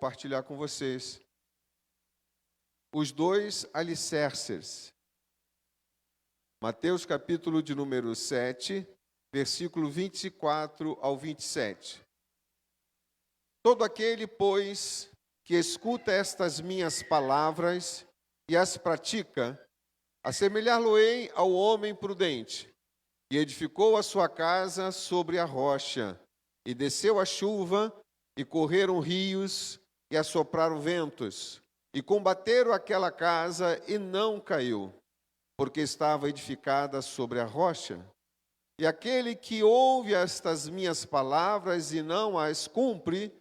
compartilhar com vocês os dois alicerces. Mateus capítulo de número 7, versículo 24 ao 27. Todo aquele, pois, que escuta estas minhas palavras e as pratica, assemelhar-lo-ei ao homem prudente, que edificou a sua casa sobre a rocha, e desceu a chuva, e correram rios, e assopraram ventos, e combateram aquela casa, e não caiu, porque estava edificada sobre a rocha. E aquele que ouve estas minhas palavras e não as cumpre,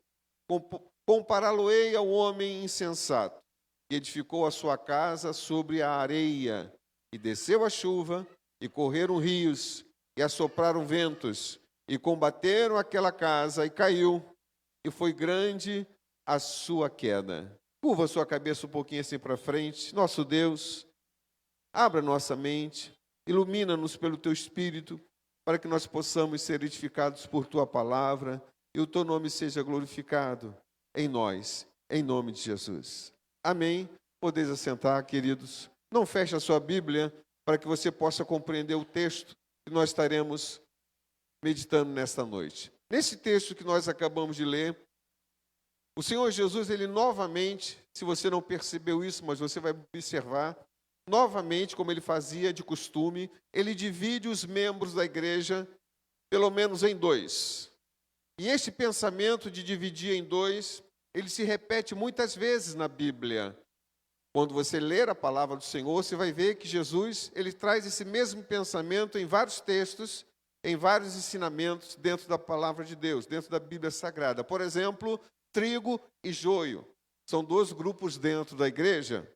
compará-lo-ei ao homem insensato, que edificou a sua casa sobre a areia, e desceu a chuva, e correram rios, e assopraram ventos, e combateram aquela casa, e caiu, e foi grande a sua queda. Curva a sua cabeça um pouquinho assim para frente. Nosso Deus, abra nossa mente, ilumina-nos pelo Teu Espírito, para que nós possamos ser edificados por Tua palavra, e o Teu nome seja glorificado em nós, em nome de Jesus. Amém. Podeis assentar, queridos. Não feche a sua Bíblia, para que você possa compreender o texto que nós estaremos meditando nesta noite. Nesse texto que nós acabamos de ler, o Senhor Jesus, ele novamente, se você não percebeu isso, mas você vai observar, novamente, como ele fazia de costume, ele divide os membros da igreja, pelo menos em dois. E este pensamento de dividir em dois, ele se repete muitas vezes na Bíblia. Quando você ler a palavra do Senhor, você vai ver que Jesus, ele traz esse mesmo pensamento em vários textos, em vários ensinamentos dentro da palavra de Deus, dentro da Bíblia Sagrada. Por exemplo, trigo e joio. São dois grupos dentro da igreja.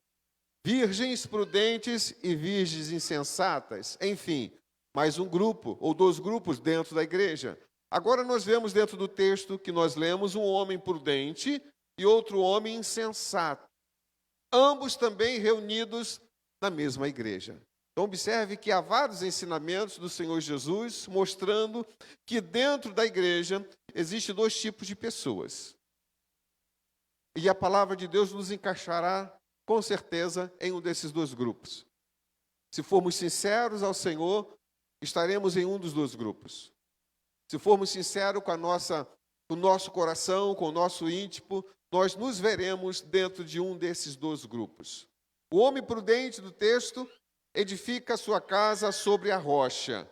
Virgens prudentes e virgens insensatas. Enfim, mais um grupo ou dois grupos dentro da igreja. Agora nós vemos dentro do texto que nós lemos um homem prudente e outro homem insensato. Ambos também reunidos na mesma igreja. Então observe que há vários ensinamentos do Senhor Jesus mostrando que dentro da igreja existem dois tipos de pessoas. E a palavra de Deus nos encaixará com certeza em um desses dois grupos. Se formos sinceros ao Senhor, estaremos em um dos dois grupos. Se formos sinceros com o nosso coração, com o nosso íntimo, nós nos veremos dentro de um desses dois grupos. O homem prudente do texto edifica a sua casa sobre a rocha.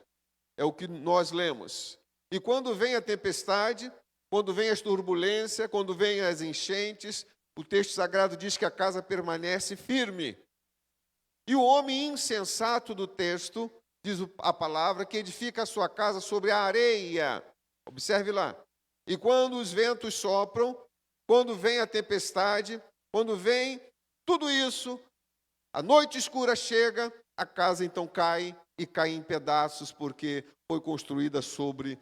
É o que nós lemos. E quando vem a tempestade, quando vem as turbulências, quando vem as enchentes, o texto sagrado diz que a casa permanece firme. E o homem insensato do texto, diz a palavra, que edifica a sua casa sobre a areia. Observe lá. E quando os ventos sopram, quando vem a tempestade, quando vem tudo isso, a noite escura chega, a casa então cai e cai em pedaços porque foi construída sobre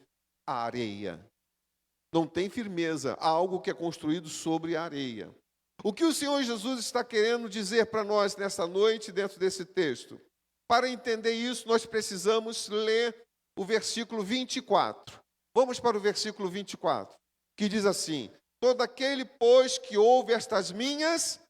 a areia. Não tem firmeza, há algo que é construído sobre a areia. O que o Senhor Jesus está querendo dizer para nós nessa noite, dentro desse texto? Para entender isso, nós precisamos ler o versículo 24. Vamos para o versículo 24, que diz assim: todo aquele, pois, que ouve estas minhas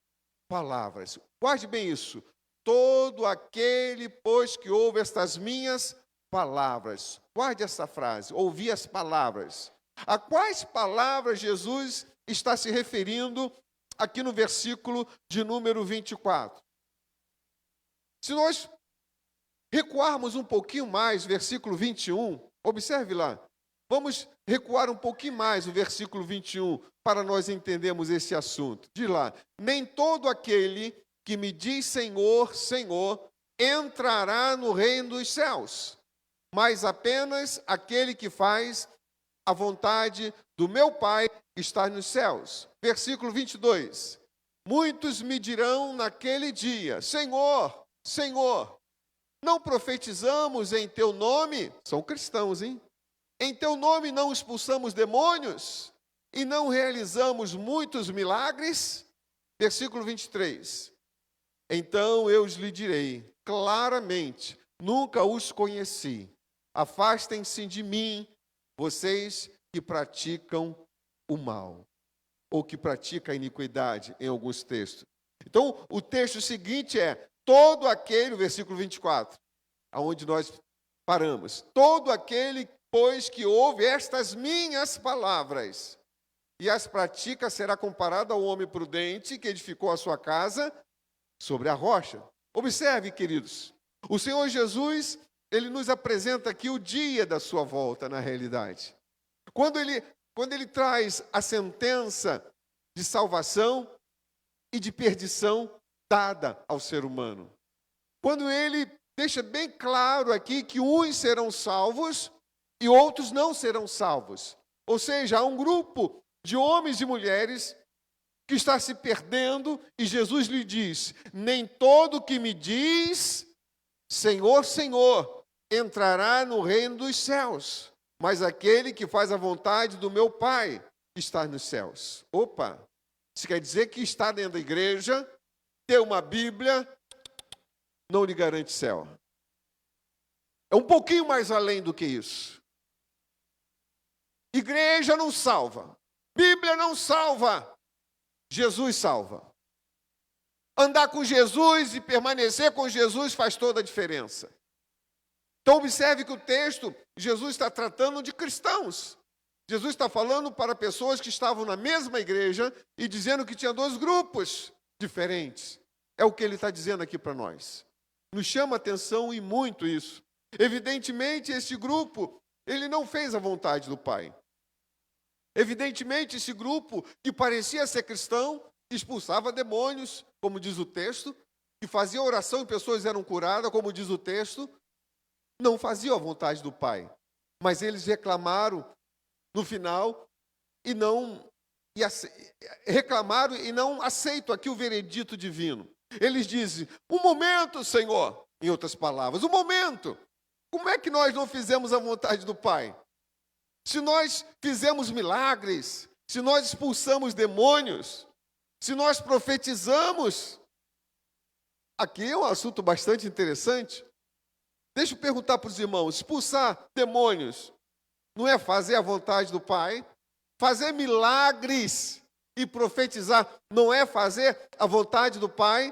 palavras. Guarde bem isso. Todo aquele, pois, que ouve estas minhas palavras. Guarde essa frase, ouvir as palavras. A quais palavras Jesus está se referindo aqui no versículo de número 24? Se nós recuarmos um pouquinho mais, versículo 21, observe lá. Vamos recuar um pouquinho mais o versículo 21 para nós entendermos esse assunto. Diz lá: nem todo aquele que me diz Senhor, Senhor, entrará no reino dos céus, mas apenas aquele que faz a vontade do meu Pai que está nos céus. Versículo 22. Muitos me dirão naquele dia: Senhor, Senhor, não profetizamos em teu nome? São cristãos, hein? Em teu nome não expulsamos demônios e não realizamos muitos milagres? Versículo 23. Então eu lhe direi claramente: nunca os conheci. Afastem-se de mim, vocês que praticam o mal. ou que pratica a iniquidade, em alguns textos. Então, o texto seguinte é: todo aquele, versículo 24, aonde nós paramos. Todo aquele, pois, que ouve estas minhas palavras e as pratica, será comparado ao homem prudente que edificou a sua casa sobre a rocha. Observe, queridos, o Senhor Jesus, ele nos apresenta aqui o dia da sua volta, na realidade. Quando ele traz a sentença de salvação e de perdição dada ao ser humano. Quando ele deixa bem claro aqui que uns serão salvos e outros não serão salvos. Ou seja, há um grupo de homens e mulheres que está se perdendo e Jesus lhe diz: nem todo que me diz Senhor, Senhor, entrará no reino dos céus, mas aquele que faz a vontade do meu Pai que está nos céus. Opa! Isso quer dizer que estar dentro da igreja, ter uma Bíblia, não lhe garante céu. É um pouquinho mais além do que isso. Igreja não salva. Bíblia não salva. Jesus salva. Andar com Jesus e permanecer com Jesus faz toda a diferença. Então observe que o texto, Jesus está tratando de cristãos. Jesus está falando para pessoas que estavam na mesma igreja e dizendo que tinha dois grupos diferentes. É o que ele está dizendo aqui para nós. Nos chama a atenção e muito isso. Evidentemente, esse grupo, ele não fez a vontade do Pai. Evidentemente, esse grupo, que parecia ser cristão, expulsava demônios, como diz o texto, que fazia oração e pessoas eram curadas, como diz o texto, não faziam a vontade do Pai. Mas eles reclamaram no final reclamaram e não aceitam aqui o veredito divino. Eles dizem: um momento, Senhor, em outras palavras, um momento. Como é que nós não fizemos a vontade do Pai? Se nós fizemos milagres, se nós expulsamos demônios, se nós profetizamos, aqui é um assunto bastante interessante. Deixa eu perguntar para os irmãos: expulsar demônios não é fazer a vontade do Pai? Fazer milagres e profetizar não é fazer a vontade do Pai?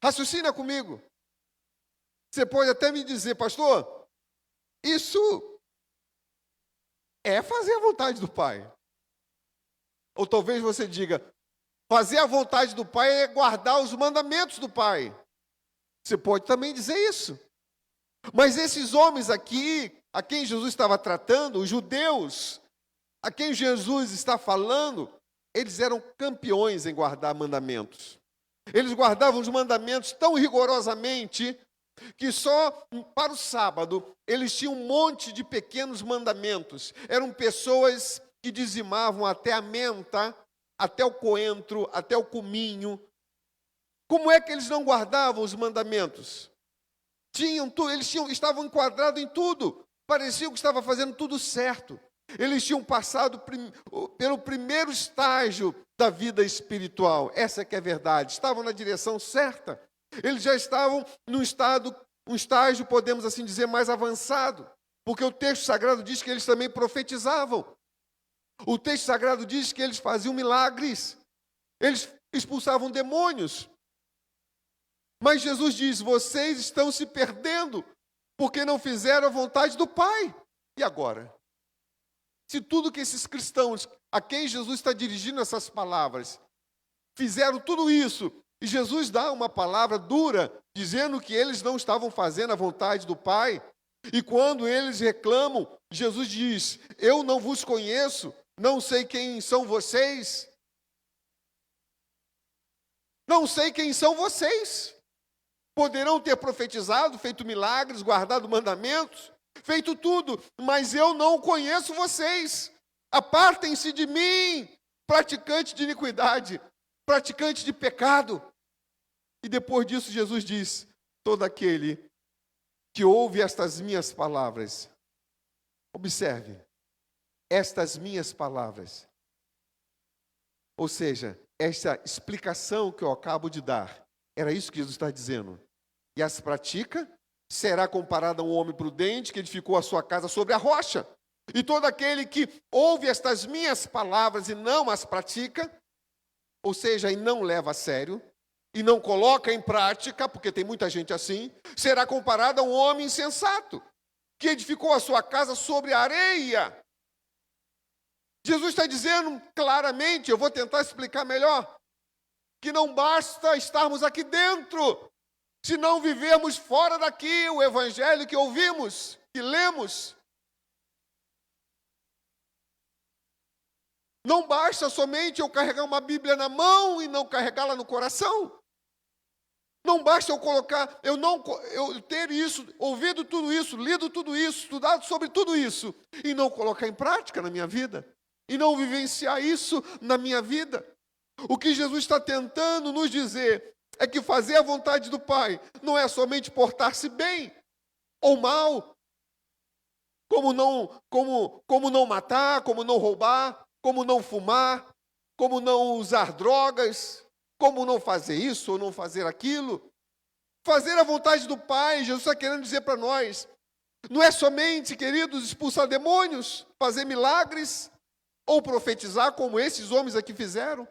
Raciocina comigo. Você pode até me dizer: pastor, isso é fazer a vontade do Pai. Ou talvez você diga: fazer a vontade do Pai é guardar os mandamentos do Pai. Você pode também dizer isso. Mas esses homens aqui, a quem Jesus estava tratando, os judeus, a quem Jesus está falando, eles eram campeões em guardar mandamentos. Eles guardavam os mandamentos tão rigorosamente que só para o sábado eles tinham um monte de pequenos mandamentos. Eram pessoas que dizimavam até a menta, até o coentro, até o cominho. Como é que eles não guardavam os mandamentos? Estavam enquadrados em tudo. Parecia que estavam fazendo tudo certo. Eles tinham passado pelo primeiro estágio da vida espiritual. Essa que é a verdade. Estavam na direção certa. Eles já estavam num estágio, podemos assim dizer, mais avançado. Porque o texto sagrado diz que eles também profetizavam. O texto sagrado diz que eles faziam milagres. Eles expulsavam demônios. Mas Jesus diz: vocês estão se perdendo porque não fizeram a vontade do Pai. E agora? Se tudo que esses cristãos, a quem Jesus está dirigindo essas palavras, fizeram tudo isso, e Jesus dá uma palavra dura, dizendo que eles não estavam fazendo a vontade do Pai, e quando eles reclamam, Jesus diz: eu não vos conheço, não sei quem são vocês. Não sei quem são vocês. Poderão ter profetizado, feito milagres, guardado mandamentos, feito tudo, mas eu não conheço vocês. Apartem-se de mim, praticante de iniquidade, praticante de pecado. E depois disso Jesus diz: todo aquele que ouve estas minhas palavras, observe, estas minhas palavras, ou seja, esta explicação que eu acabo de dar, era isso que Jesus está dizendo. E as pratica, será comparado a um homem prudente que edificou a sua casa sobre a rocha. E todo aquele que ouve estas minhas palavras e não as pratica, ou seja, e não leva a sério, e não coloca em prática, porque tem muita gente assim, será comparado a um homem insensato, que edificou a sua casa sobre a areia. Jesus está dizendo claramente, eu vou tentar explicar melhor, que não basta estarmos aqui dentro, se não vivermos fora daqui o evangelho que ouvimos, que lemos. Não basta somente eu carregar uma Bíblia na mão e não carregá-la no coração. Não basta eu ter isso, ouvido tudo isso, lido tudo isso, estudado sobre tudo isso e não colocar em prática na minha vida e não vivenciar isso na minha vida. O que Jesus está tentando nos dizer é que fazer a vontade do Pai não é somente portar-se bem ou mal, como não matar, como não roubar, como não fumar, como não usar drogas, como não fazer isso ou não fazer aquilo. Fazer a vontade do Pai, Jesus está querendo dizer para nós, não é somente, queridos, expulsar demônios, fazer milagres ou profetizar como esses homens aqui fizeram.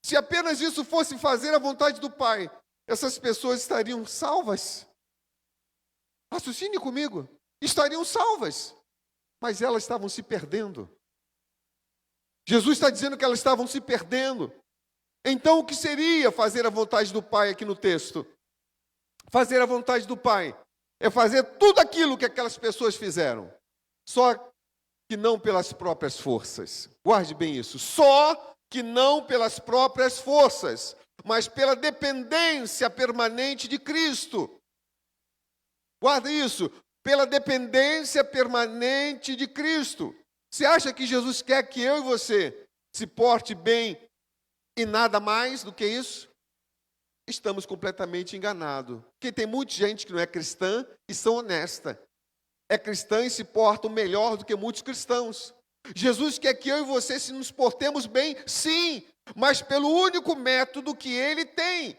Se apenas isso fosse fazer a vontade do Pai, essas pessoas estariam salvas. Raciocine comigo. Estariam salvas, mas elas estavam se perdendo. Jesus está dizendo que elas estavam se perdendo. Então, o que seria fazer a vontade do Pai aqui no texto? Fazer a vontade do Pai é fazer tudo aquilo que aquelas pessoas fizeram, só que não pelas próprias forças. Guarde bem isso. Só que não pelas próprias forças, mas pela dependência permanente de Cristo. Guarda isso. Pela dependência permanente de Cristo. Você acha que Jesus quer que eu e você se porte bem e nada mais do que isso? Estamos completamente enganados. Porque tem muita gente que não é cristã e são honesta. É cristã e se portam melhor do que muitos cristãos. Jesus quer que eu e você se nos portemos bem, sim, mas pelo único método que Ele tem,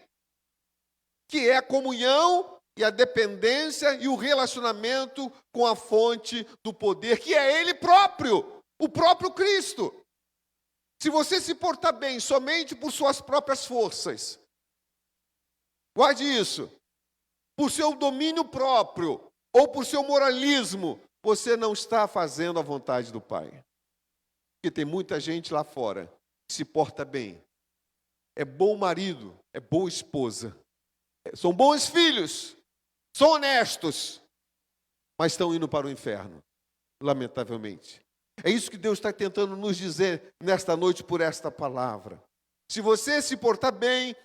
que é a comunhão e a dependência e o relacionamento com a fonte do poder, que é Ele próprio, o próprio Cristo. Se você se portar bem somente por suas próprias forças, guarde isso, por seu domínio próprio ou por seu moralismo, você não está fazendo a vontade do Pai. Porque tem muita gente lá fora que se porta bem, é bom marido, é boa esposa, são bons filhos, são honestos, mas estão indo para o inferno, lamentavelmente. É isso que Deus está tentando nos dizer nesta noite por esta palavra. Se você se portar bem,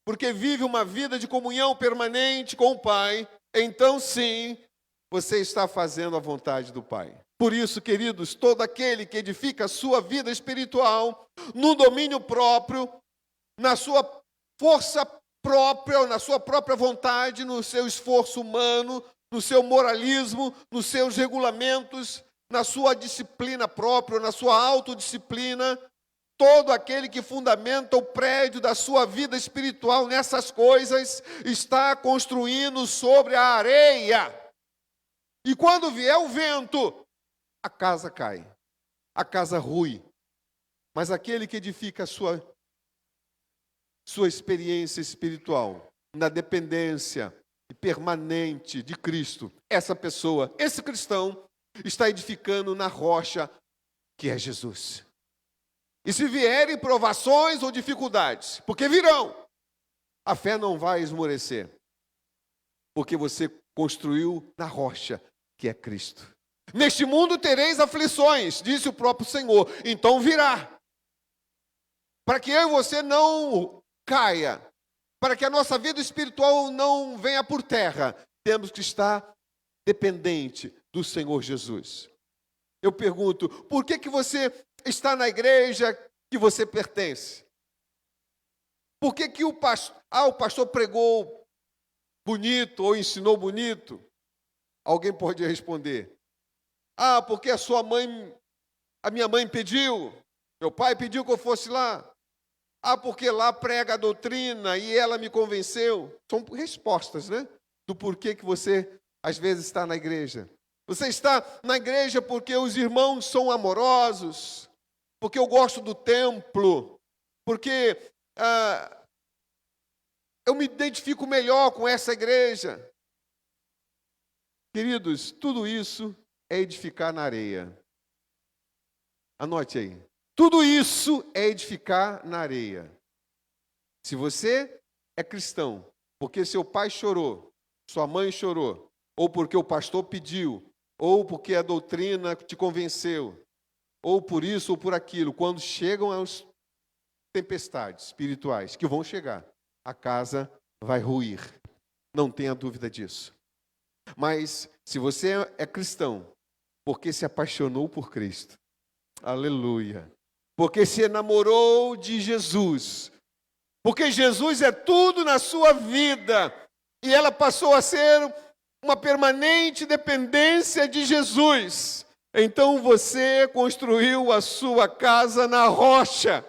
porque vive uma vida de comunhão permanente com o Pai, então sim, você está fazendo a vontade do Pai. Por isso, queridos, todo aquele que edifica a sua vida espiritual no domínio próprio, na sua força própria, na sua própria vontade, no seu esforço humano, no seu moralismo, nos seus regulamentos, na sua disciplina própria, na sua autodisciplina, todo aquele que fundamenta o prédio da sua vida espiritual nessas coisas está construindo sobre a areia. E quando vier o vento, a casa cai, a casa rui. Mas aquele que edifica a sua experiência espiritual na dependência permanente de Cristo, essa pessoa, esse cristão, está edificando na rocha que é Jesus. E se vierem provações ou dificuldades, porque virão, a fé não vai esmorecer, porque você construiu na rocha que é Cristo. Neste mundo tereis aflições, disse o próprio Senhor, então virá. Para que eu e você não caia, para que a nossa vida espiritual não venha por terra, temos que estar dependente do Senhor Jesus. Eu pergunto, por que você está na igreja que você pertence? Por que o pastor pregou bonito ou ensinou bonito? Alguém pode responder. Porque a minha mãe pediu, meu pai pediu que eu fosse lá. Porque lá prega a doutrina e ela me convenceu. São respostas, né? Do porquê que você, às vezes, está na igreja. Você está na igreja porque os irmãos são amorosos, porque eu gosto do templo, porque eu me identifico melhor com essa igreja. Queridos, tudo isso é edificar na areia. Anote aí. Tudo isso é edificar na areia. Se você é cristão, porque seu pai chorou, sua mãe chorou, ou porque o pastor pediu, ou porque a doutrina te convenceu, ou por isso ou por aquilo, quando chegam as tempestades espirituais, que vão chegar, a casa vai ruir. Não tenha dúvida disso. Mas se você é cristão, porque se apaixonou por Cristo, aleluia, porque se enamorou de Jesus, porque Jesus é tudo na sua vida, e ela passou a ser uma permanente dependência de Jesus, então você construiu a sua casa na rocha.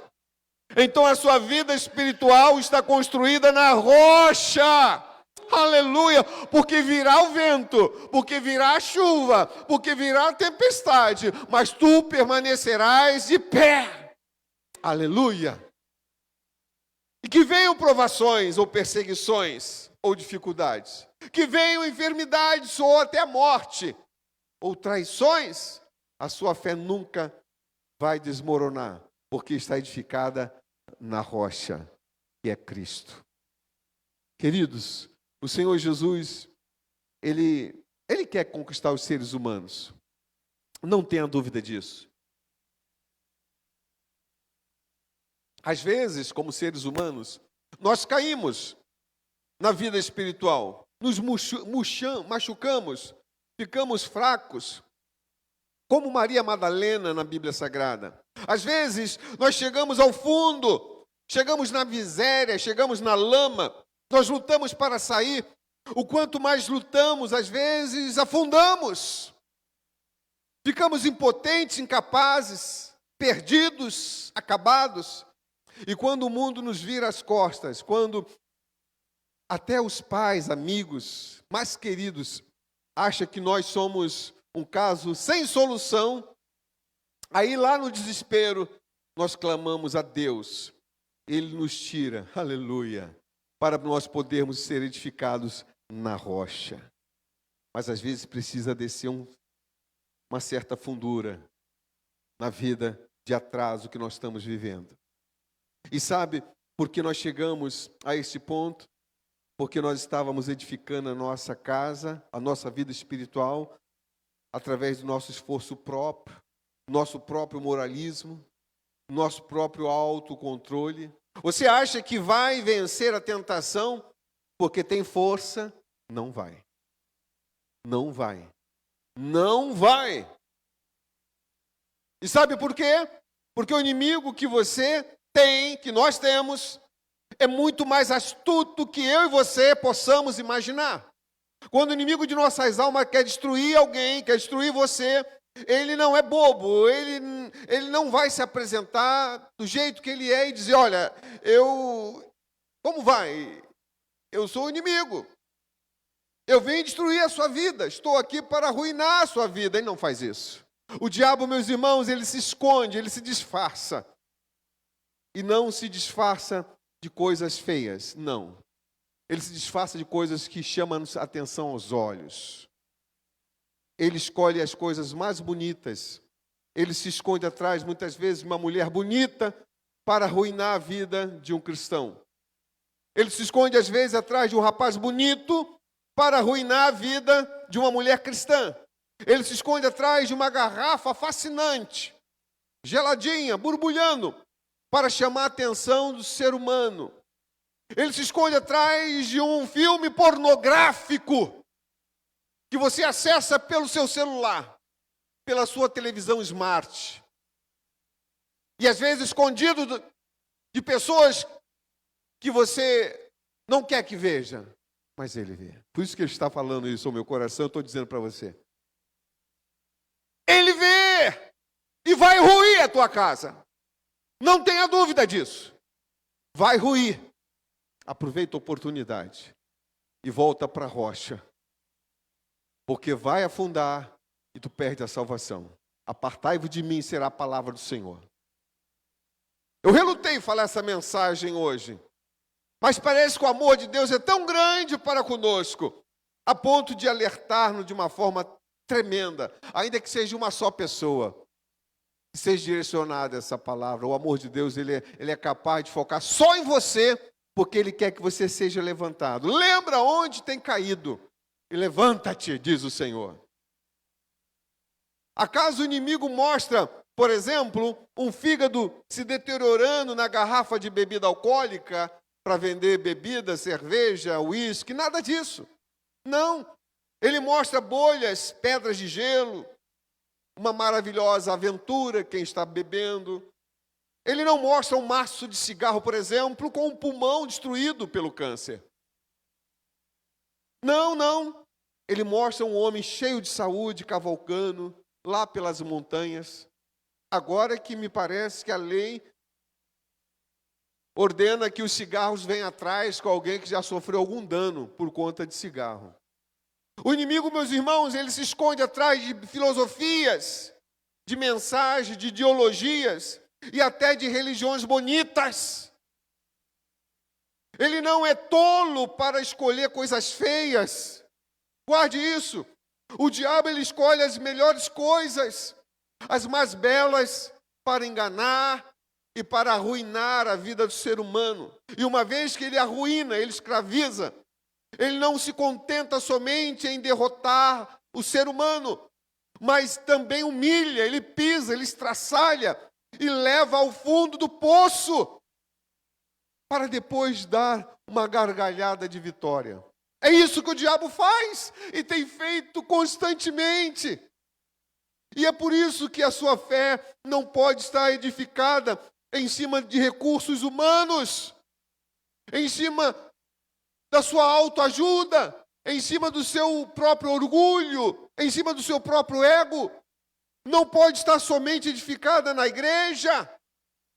Então a sua vida espiritual está construída na rocha. Aleluia, porque virá o vento, porque virá a chuva, porque virá a tempestade, mas tu permanecerás de pé. Aleluia. E que venham provações ou perseguições ou dificuldades, que venham enfermidades ou até a morte, ou traições, a sua fé nunca vai desmoronar, porque está edificada na rocha, que é Cristo. Queridos, o Senhor Jesus, Ele quer conquistar os seres humanos. Não tenha dúvida disso. Às vezes, como seres humanos, nós caímos na vida espiritual, nos machucamos, ficamos fracos, como Maria Madalena na Bíblia Sagrada. Às vezes, nós chegamos ao fundo, chegamos na miséria, chegamos na lama, nós lutamos para sair. O quanto mais lutamos, às vezes afundamos. Ficamos impotentes, incapazes, perdidos, acabados. E quando o mundo nos vira as costas, quando até os pais, amigos, mais queridos, acham que nós somos um caso sem solução, aí lá no desespero, nós clamamos a Deus. Ele nos tira, aleluia, para nós podermos ser edificados na rocha. Mas às vezes precisa descer uma certa fundura na vida de atraso que nós estamos vivendo. E sabe por que nós chegamos a esse ponto? Porque nós estávamos edificando a nossa casa, a nossa vida espiritual, através do nosso esforço próprio, nosso próprio moralismo, nosso próprio autocontrole. Você acha que vai vencer a tentação porque tem força? Não vai. Não vai. Não vai. E sabe por quê? Porque o inimigo que você tem, que nós temos, é muito mais astuto que eu e você possamos imaginar. Quando o inimigo de nossas almas quer destruir alguém, quer destruir você, ele não é bobo, ele não vai se apresentar do jeito que ele é e dizer, olha, como vai? Eu sou o inimigo. Eu vim destruir a sua vida, estou aqui para arruinar a sua vida. Ele não faz isso. O diabo, meus irmãos, ele se esconde, ele se disfarça. E não se disfarça de coisas feias, não. Ele se disfarça de coisas que chamam a atenção aos olhos. Ele escolhe as coisas mais bonitas. Ele se esconde atrás, muitas vezes, de uma mulher bonita para arruinar a vida de um cristão. Ele se esconde, às vezes, atrás de um rapaz bonito para arruinar a vida de uma mulher cristã. Ele se esconde atrás de uma garrafa fascinante, geladinha, borbulhando, para chamar a atenção do ser humano. Ele se esconde atrás de um filme pornográfico que você acessa pelo seu celular, pela sua televisão smart. E às vezes escondido de pessoas que você não quer que veja, mas ele vê. Por isso que ele está falando isso ao meu coração, eu estou dizendo para você. Ele vê e vai ruir a tua casa. Não tenha dúvida disso. Vai ruir. Aproveita a oportunidade e volta para a rocha. Porque vai afundar e tu perde a salvação. Apartai-vos de mim, será a palavra do Senhor. Eu relutei em falar essa mensagem hoje, mas parece que o amor de Deus é tão grande para conosco, a ponto de alertar-nos de uma forma tremenda, ainda que seja uma só pessoa, que seja direcionada essa palavra. O amor de Deus, ele é capaz de focar só em você, porque Ele quer que você seja levantado. Lembra onde tem caído, e levanta-te, diz o Senhor. Acaso o inimigo mostra, por exemplo, um fígado se deteriorando na garrafa de bebida alcoólica para vender bebida, cerveja, uísque? Nada disso. Não. Ele mostra bolhas, pedras de gelo, uma maravilhosa aventura quem está bebendo. Ele não mostra um maço de cigarro, por exemplo, com um pulmão destruído pelo câncer. Não, não. Ele mostra um homem cheio de saúde, cavalcando lá pelas montanhas. Agora que me parece que a lei ordena que os cigarros venham atrás com alguém que já sofreu algum dano por conta de cigarro. O inimigo, meus irmãos, ele se esconde atrás de filosofias, de mensagens, de ideologias e até de religiões bonitas. Ele não é tolo para escolher coisas feias. Guarde isso. O diabo, ele escolhe as melhores coisas, as mais belas, para enganar e para arruinar a vida do ser humano. E uma vez que ele arruína, ele escraviza, ele não se contenta somente em derrotar o ser humano, mas também humilha, ele pisa, ele estraçalha e leva ao fundo do poço, para depois dar uma gargalhada de vitória. É isso que o diabo faz e tem feito constantemente. E é por isso que a sua fé não pode estar edificada em cima de recursos humanos, em cima da sua autoajuda, em cima do seu próprio orgulho, em cima do seu próprio ego. Não pode estar somente edificada na igreja,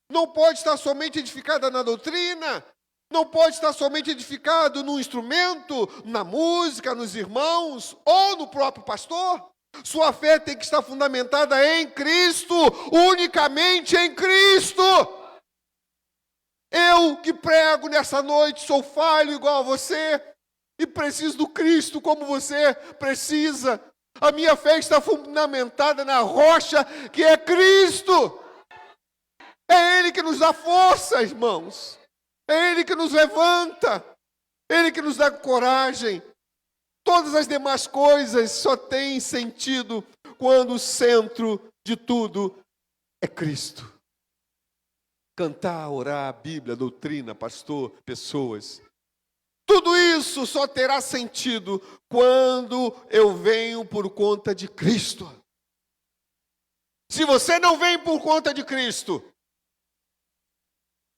não pode estar somente edificada na doutrina, não pode estar somente edificado no instrumento, na música, nos irmãos ou no próprio pastor. Sua fé tem que estar fundamentada em Cristo, unicamente em Cristo. Eu que prego nessa noite sou falho igual a você e preciso do Cristo como você precisa. A minha fé está fundamentada na rocha que é Cristo. É Ele que nos dá força, irmãos. É Ele que nos levanta. É Ele que nos dá coragem. Todas as demais coisas só têm sentido quando o centro de tudo é Cristo. Cantar, orar, Bíblia, doutrina, pastor, pessoas. Tudo isso só terá sentido quando eu venho por conta de Cristo. Se você não vem por conta de Cristo,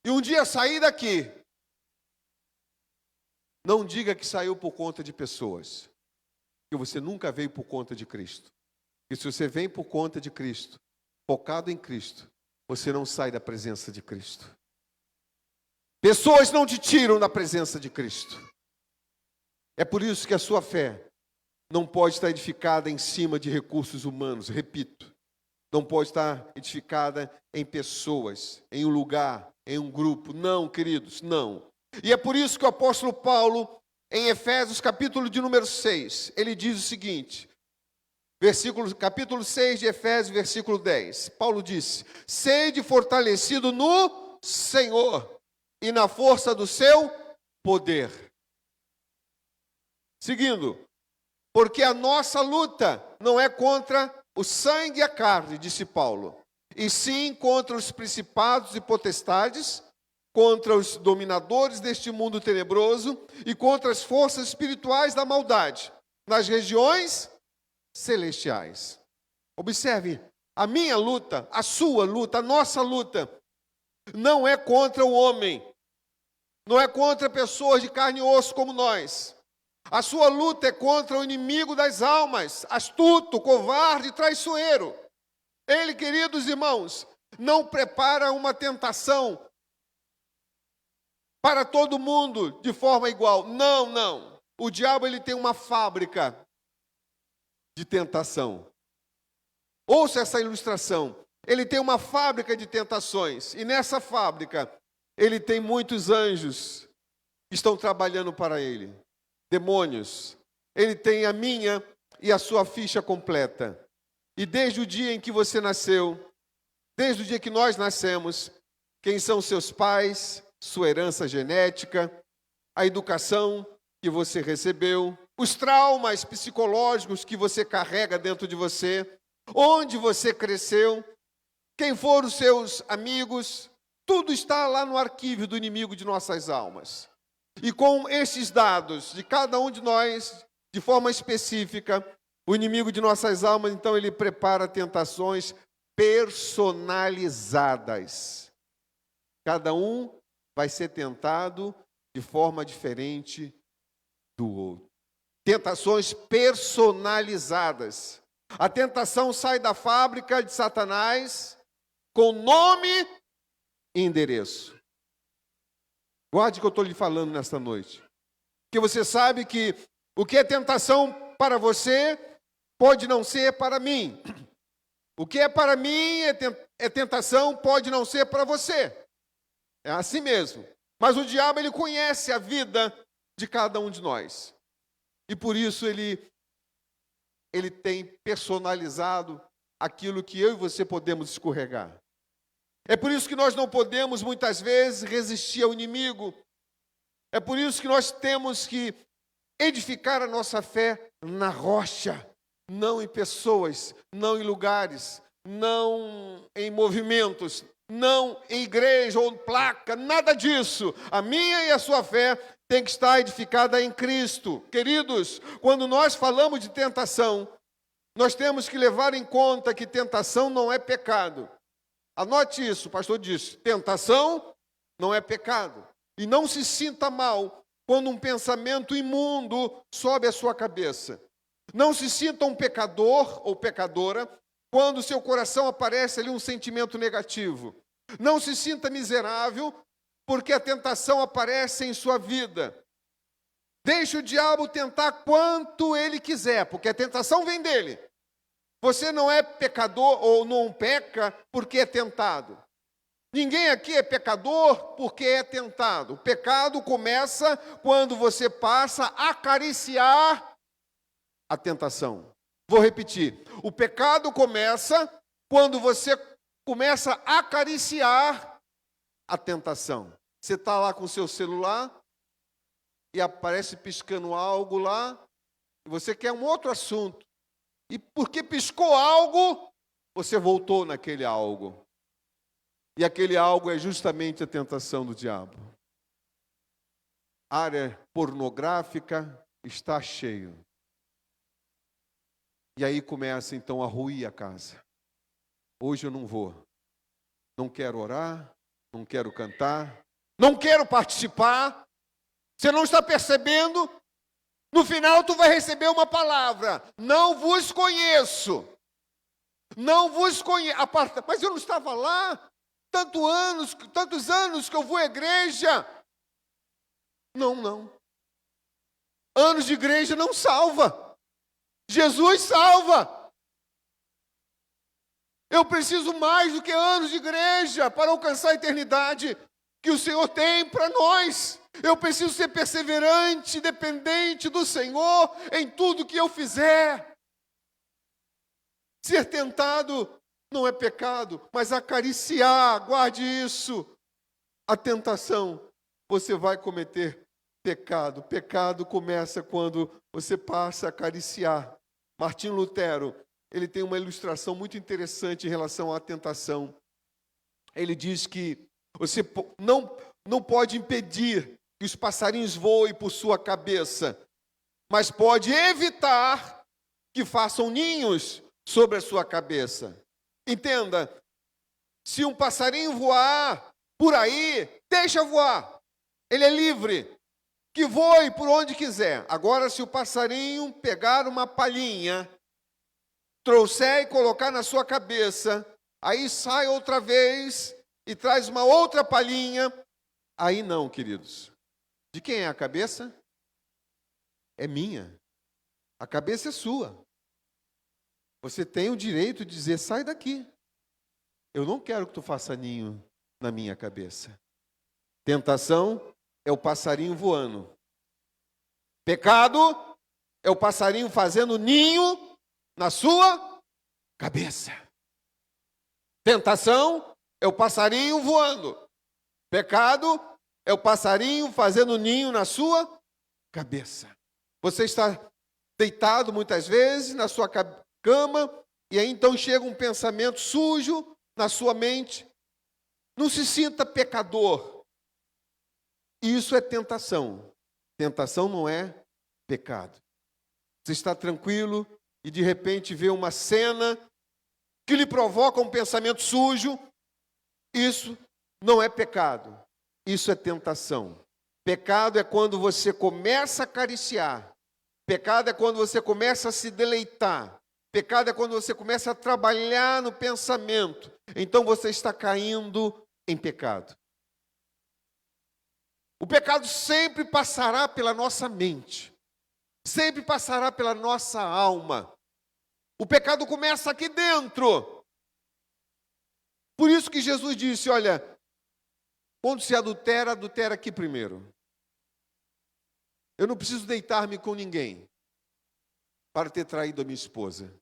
e um dia sair daqui, não diga que saiu por conta de pessoas, porque você nunca veio por conta de Cristo. E se você vem por conta de Cristo, focado em Cristo, você não sai da presença de Cristo. Pessoas não te tiram da presença de Cristo. É por isso que a sua fé não pode estar edificada em cima de recursos humanos, repito. Não pode estar edificada em pessoas, em um lugar, em um grupo. Não, queridos, não. E é por isso que o apóstolo Paulo, em Efésios, capítulo de número 6, ele diz o seguinte, capítulo 6 de Efésios, versículo 10. Paulo disse, sede fortalecido no Senhor e na força do seu poder. Seguindo, porque a nossa luta não é contra o sangue e a carne, disse Paulo, e sim contra os principados e potestades, contra os dominadores deste mundo tenebroso e contra as forças espirituais da maldade, nas regiões celestiais. Observe, a minha luta, a sua luta, a nossa luta, não é contra o homem, não é contra pessoas de carne e osso como nós. A sua luta é contra o inimigo das almas, astuto, covarde, traiçoeiro. Ele, queridos irmãos, não prepara uma tentação para todo mundo de forma igual. Não, não. O diabo, ele tem uma fábrica de tentação. Ouça essa ilustração. Ele tem uma fábrica de tentações, e nessa fábrica ele tem muitos anjos que estão trabalhando para ele, demônios. Ele tem a minha e a sua ficha completa. E desde o dia em que você nasceu, desde o dia que nós nascemos, quem são seus pais, sua herança genética, a educação que você recebeu, os traumas psicológicos que você carrega dentro de você, onde você cresceu, quem foram os seus amigos, tudo está lá no arquivo do inimigo de nossas almas. E com esses dados de cada um de nós, de forma específica, o inimigo de nossas almas, então, ele prepara tentações personalizadas. Cada um vai ser tentado de forma diferente do outro. Tentações personalizadas. A tentação sai da fábrica de Satanás com nome e endereço. Guarde o que eu estou lhe falando nesta noite. Porque você sabe que o que é tentação para você pode não ser para mim. O que é para mim é tentação, pode não ser para você. É assim mesmo. Mas o diabo, ele conhece a vida de cada um de nós. E por isso ele tem personalizado aquilo que eu e você podemos escorregar. É por isso que nós não podemos, muitas vezes, resistir ao inimigo. É por isso que nós temos que edificar a nossa fé na rocha, não em pessoas, não em lugares, não em movimentos, não em igreja ou placa, nada disso. A minha e a sua fé tem que estar edificada em Cristo. Queridos, quando nós falamos de tentação, nós temos que levar em conta que tentação não é pecado. Anote isso, o pastor disse, tentação não é pecado. E não se sinta mal quando um pensamento imundo sobe à sua cabeça. Não se sinta um pecador ou pecadora quando seu coração aparece ali um sentimento negativo. Não se sinta miserável porque a tentação aparece em sua vida. Deixe o diabo tentar quanto ele quiser, porque a tentação vem dele. Você não é pecador ou não peca porque é tentado. Ninguém aqui é pecador porque é tentado. O pecado começa quando você passa a acariciar a tentação. Vou repetir. O pecado começa quando você começa a acariciar a tentação. Você está lá com o seu celular e aparece piscando algo lá, e você quer um outro assunto. E porque piscou algo, você voltou naquele algo. E aquele algo é justamente a tentação do diabo. A área pornográfica está cheio. E aí começa então a ruir a casa. Hoje eu não vou. Não quero orar, não quero cantar, não quero participar. Você não está percebendo? No final tu vai receber uma palavra. Não vos conheço. Não vos conheço. Mas eu não estava lá. Tantos anos que eu vou à igreja. Não. Anos de igreja não salva. Jesus salva. Eu preciso mais do que anos de igreja para alcançar a eternidade que o Senhor tem para nós. Eu preciso ser perseverante, dependente do Senhor em tudo que eu fizer. Ser tentado não é pecado, mas acariciar, guarde isso. A tentação, você vai cometer pecado. Pecado começa quando você passa a acariciar. Martinho Lutero, ele tem uma ilustração muito interessante em relação à tentação. Ele diz que você não pode impedir que os passarinhos voem por sua cabeça, mas pode evitar que façam ninhos sobre a sua cabeça. Entenda, se um passarinho voar por aí, deixa voar. Ele é livre, que voe por onde quiser. Agora, se o passarinho pegar uma palhinha, trouxer e colocar na sua cabeça, aí sai outra vez e traz uma outra palhinha, aí não, queridos. De quem é a cabeça? É minha. A cabeça é sua. Você tem o direito de dizer, sai daqui. Eu não quero que tu faça ninho na minha cabeça. Tentação é o passarinho voando. Pecado é o passarinho fazendo ninho na sua cabeça. Tentação é o passarinho voando. Pecado é o passarinho fazendo ninho na sua cabeça. Você está deitado muitas vezes na sua cama e aí então chega um pensamento sujo na sua mente. Não se sinta pecador. Isso é tentação. Tentação não é pecado. Você está tranquilo e de repente vê uma cena que lhe provoca um pensamento sujo. Isso não é pecado. Isso é tentação. Pecado é quando você começa a acariciar. Pecado é quando você começa a se deleitar. Pecado é quando você começa a trabalhar no pensamento. Então você está caindo em pecado. O pecado sempre passará pela nossa mente. Sempre passará pela nossa alma. O pecado começa aqui dentro. Por isso que Jesus disse, olha, quando se adultera, adultera aqui primeiro. Eu não preciso deitar-me com ninguém para ter traído a minha esposa.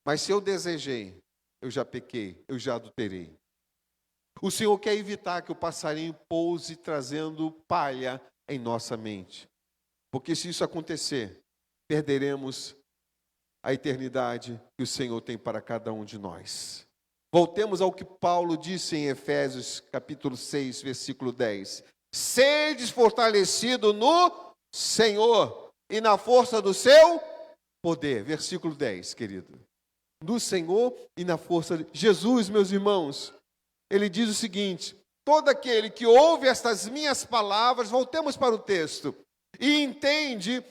Mas se eu desejei, eu já pequei, eu já adulterei. O Senhor quer evitar que o passarinho pouse trazendo palha em nossa mente. Porque se isso acontecer, perderemos a eternidade que o Senhor tem para cada um de nós. Voltemos ao que Paulo disse em Efésios capítulo 6, versículo 10. Sedes fortalecido no Senhor e na força do seu poder. Versículo 10, querido. Do Senhor e na força de Jesus, meus irmãos. Ele diz o seguinte, todo aquele que ouve estas minhas palavras, voltemos para o texto, e entende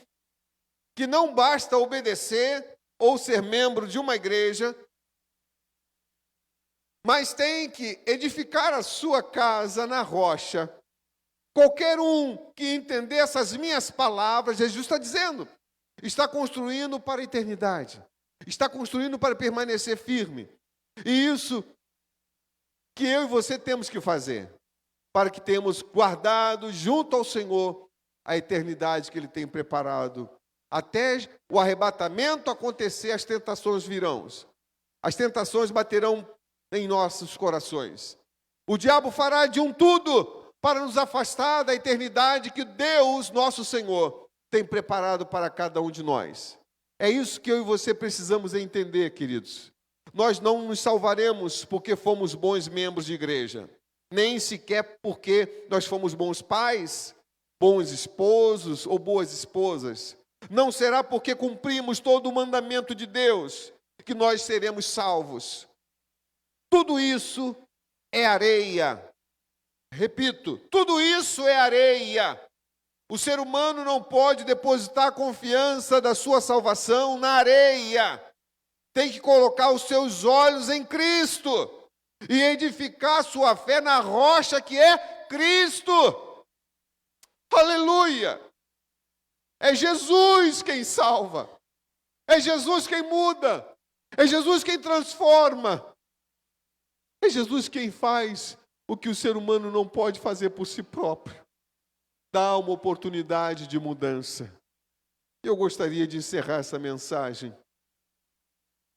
que não basta obedecer ou ser membro de uma igreja, mas tem que edificar a sua casa na rocha. Qualquer um que entender essas minhas palavras, Jesus está dizendo, está construindo para a eternidade, está construindo para permanecer firme. E isso que eu e você temos que fazer, para que tenhamos guardado junto ao Senhor a eternidade que Ele tem preparado. Até o arrebatamento acontecer, as tentações virão. As tentações baterão em nossos corações. O diabo fará de um tudo para nos afastar da eternidade que Deus, nosso Senhor, tem preparado para cada um de nós. É isso que eu e você precisamos entender, queridos. Nós não nos salvaremos porque fomos bons membros de igreja, nem sequer porque nós fomos bons pais, bons esposos ou boas esposas. Não será porque cumprimos todo o mandamento de Deus que nós seremos salvos. Tudo isso é areia. Repito, tudo isso é areia. O ser humano não pode depositar a confiança da sua salvação na areia. Tem que colocar os seus olhos em Cristo e edificar sua fé na rocha que é Cristo. Aleluia! É Jesus quem salva. É Jesus quem muda. É Jesus quem transforma. É Jesus quem faz o que o ser humano não pode fazer por si próprio. Dá uma oportunidade de mudança. Eu gostaria de encerrar essa mensagem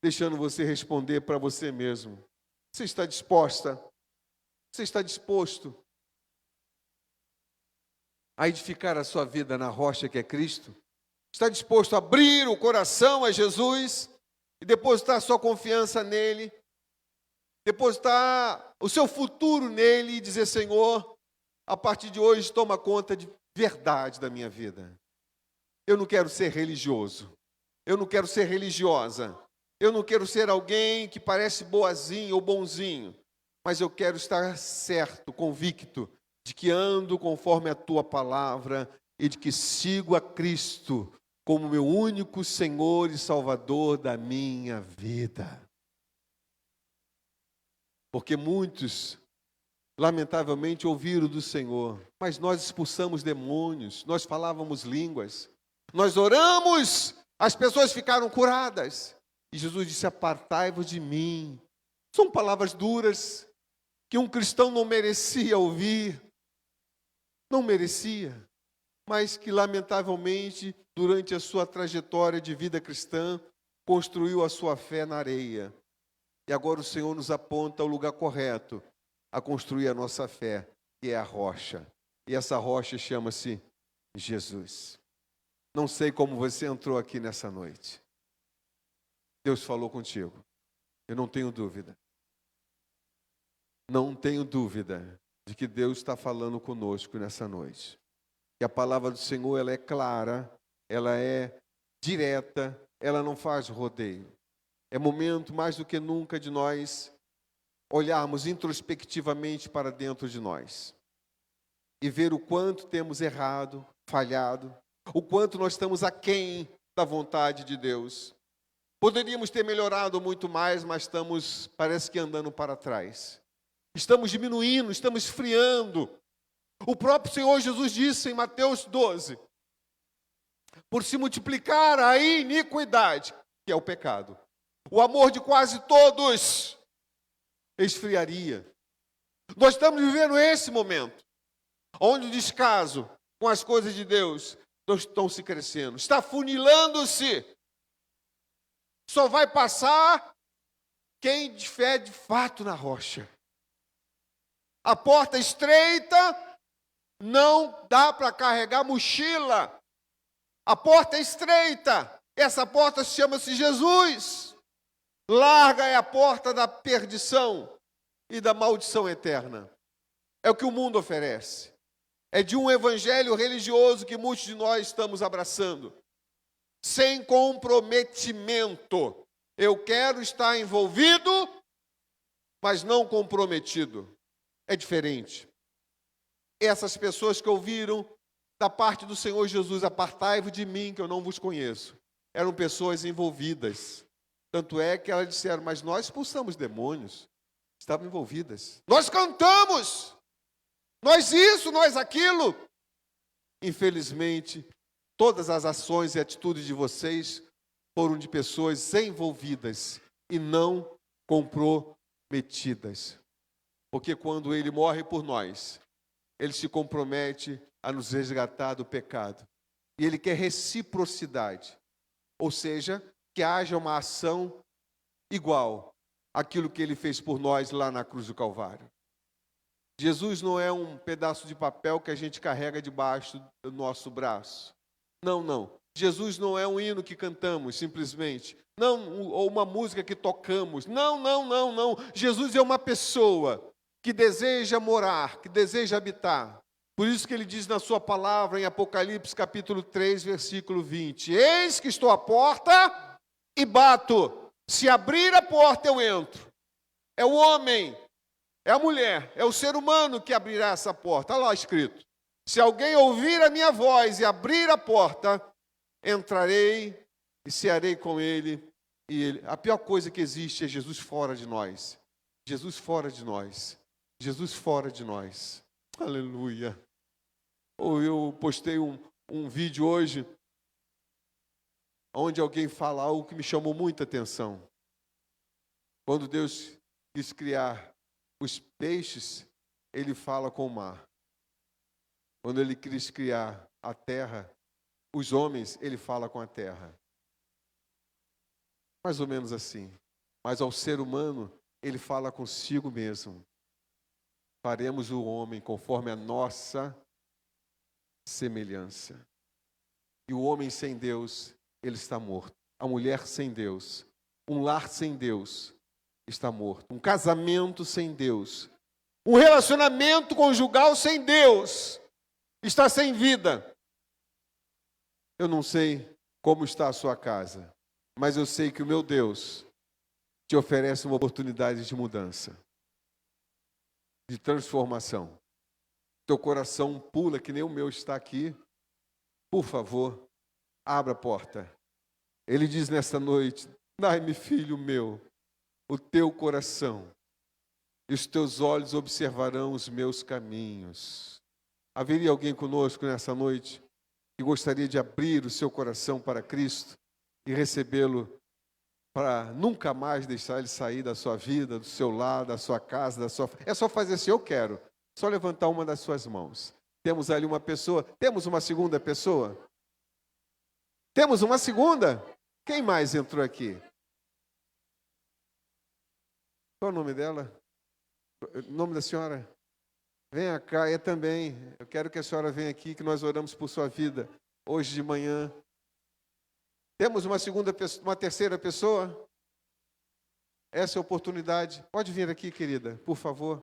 deixando você responder para você mesmo. Você está disposta? Você está disposto a edificar a sua vida na rocha que é Cristo? Está disposto a abrir o coração a Jesus e depositar sua confiança nele? Depositar o seu futuro nele e dizer, Senhor, a partir de hoje toma conta de verdade da minha vida. Eu não quero ser religioso. Eu não quero ser religiosa. Eu não quero ser alguém que parece boazinho ou bonzinho, mas eu quero estar certo, convicto, de que ando conforme a tua palavra e de que sigo a Cristo como meu único Senhor e Salvador da minha vida. Porque muitos, lamentavelmente, ouviram do Senhor, mas nós expulsamos demônios, nós falávamos línguas, nós oramos, as pessoas ficaram curadas. E Jesus disse: apartai-vos de mim. São palavras duras que um cristão não merecia ouvir. Não merecia. Mas que, lamentavelmente, durante a sua trajetória de vida cristã, construiu a sua fé na areia. E agora o Senhor nos aponta o lugar correto a construir a nossa fé, que é a rocha. E essa rocha chama-se Jesus. Não sei como você entrou aqui nessa noite. Deus falou contigo. Eu não tenho dúvida. Não tenho dúvida de que Deus está falando conosco nessa noite. Que a palavra do Senhor, ela é clara, ela é direta, ela não faz rodeio. É momento mais do que nunca de nós olharmos introspectivamente para dentro de nós e ver o quanto temos errado, falhado, o quanto nós estamos aquém da vontade de Deus. Poderíamos ter melhorado muito mais, mas estamos, parece que andando para trás. Estamos diminuindo, estamos esfriando. O próprio Senhor Jesus disse em Mateus 12, por se multiplicar a iniquidade, que é o pecado, o amor de quase todos esfriaria. Nós estamos vivendo esse momento, onde o descaso com as coisas de Deus estão se crescendo, está funilando-se. Só vai passar quem de fé de fato na rocha. A porta estreita, não dá para carregar mochila. A porta é estreita. Essa porta chama-se Jesus. Larga é a porta da perdição e da maldição eterna. É o que o mundo oferece. É de um evangelho religioso que muitos de nós estamos abraçando. Sem comprometimento. Eu quero estar envolvido, mas não comprometido. É diferente. Essas pessoas que ouviram da parte do Senhor Jesus, apartai-vos de mim, que eu não vos conheço, eram pessoas envolvidas. Tanto é que elas disseram, mas nós expulsamos demônios. Estavam envolvidas. Nós cantamos. Nós isso, nós aquilo. Infelizmente, todas as ações e atitudes de vocês foram de pessoas envolvidas e não comprometidas. Porque quando Ele morre por nós, Ele se compromete a nos resgatar do pecado. E Ele quer reciprocidade. Ou seja, que haja uma ação igual àquilo que Ele fez por nós lá na cruz do Calvário. Jesus não é um pedaço de papel que a gente carrega debaixo do nosso braço. Não, não. Jesus não é um hino que cantamos, simplesmente. Não, ou uma música que tocamos. Não, não, não, não. Jesus é uma pessoa que deseja morar, que deseja habitar. Por isso que ele diz na sua palavra, em Apocalipse capítulo 3, versículo 20. Eis que estou à porta e bato. Se abrir a porta, eu entro. É o homem, é a mulher, é o ser humano que abrirá essa porta. Está lá escrito. Se alguém ouvir a minha voz e abrir a porta, entrarei e cearei com ele e ele. A pior coisa que existe é Jesus fora de nós. Jesus fora de nós. Jesus fora de nós. Aleluia. Ou eu postei um vídeo hoje onde alguém fala algo que me chamou muita atenção. Quando Deus quis criar os peixes, Ele fala com o mar. Quando Ele quis criar a terra, os homens, Ele fala com a terra. Mais ou menos assim. Mas ao ser humano, Ele fala consigo mesmo. Faremos o homem conforme a nossa semelhança. E o homem sem Deus, ele está morto. A mulher sem Deus, um lar sem Deus, está morto. Um casamento sem Deus, um relacionamento conjugal sem Deus, está sem vida. Eu não sei como está a sua casa, mas eu sei que o meu Deus te oferece uma oportunidade de mudança, de transformação. Teu coração pula que nem o meu está aqui. Por favor, abra a porta. Ele diz nesta noite, dai-me, filho meu, o teu coração, e os teus olhos observarão os meus caminhos. Haveria alguém conosco nessa noite que gostaria de abrir o seu coração para Cristo e recebê-lo para nunca mais deixar ele sair da sua vida, do seu lado, da sua casa, da sua... É só fazer assim, eu quero. Só levantar uma das suas mãos. Temos ali uma pessoa. Temos uma segunda pessoa? Temos uma segunda? Quem mais entrou aqui? Qual é o nome dela? O nome da senhora? Venha cá, eu também. Eu quero que a senhora venha aqui, que nós oramos por sua vida, hoje de manhã. Temos uma segunda pessoa, uma terceira pessoa? Essa é a oportunidade. Pode vir aqui, querida, por favor.